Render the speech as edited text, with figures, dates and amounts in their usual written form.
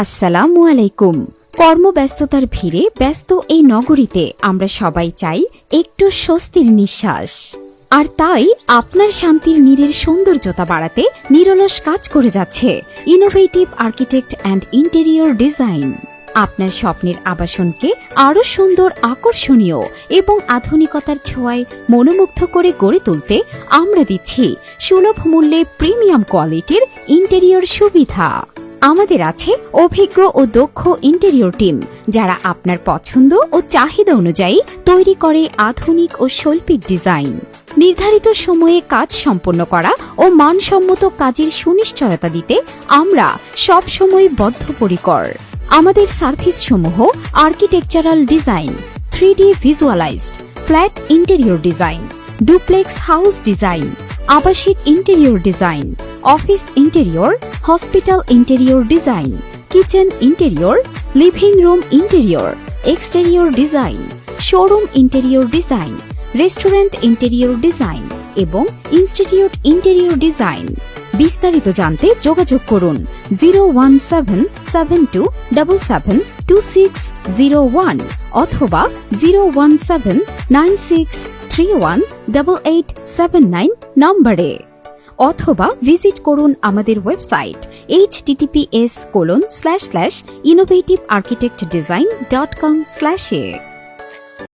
আসসালামু আলাইকুম। কর্মব্যস্ততার ভিড়ে ব্যস্ত এই নগরীতে আমরা সবাই চাই একটু স্বস্তির নিঃশ্বাস। আর তাই আপনার শান্তির নীড়ের সৌন্দর্যতা বাড়াতে নিরলস কাজ করে যাচ্ছে innovative architect and interior design. আপনার স্বপ্নের আবাসনকে আরো সুন্দর, আকর্ষণীয় এবং আধুনিকতার ছোঁয়ায় মনোমুগ্ধ করে গড়ে তুলতে আমরা দিচ্ছি সুলভ মূল্যে প্রিমিয়াম কোয়ালিটির ইন্টেরিয়র সুবিধা। আমাদের আছে অভিজ্ঞ ও দক্ষ ইন্টেরিয়র টিম, যারা আপনার পছন্দ ও চাহিদা অনুযায়ী তৈরি করে আধুনিক ও শৈল্পিক ডিজাইন। নির্ধারিত সময়ে কাজ সম্পন্ন করা ও মানসম্মত কাজের সুনিশ্চয়তা দিতে আমরা সব সময় বদ্ধপরিকর। আমাদের সার্ভিস সমূহ architectural design, 3D visualized, flat interior design, duplex house design, আবাসিক interior design, office interior, hospital interior design, kitchen interior, living room interior, exterior design, showroom interior design, restaurant interior design এবং institute interior design. বিস্তারিত জানতে যোগাযোগ করুন 01772772601 অথবা 01796318879 নম্বরে, অথবা visit করুন আমাদের ওয়েবসাইট https://innovativearchitectdesign.com/এ।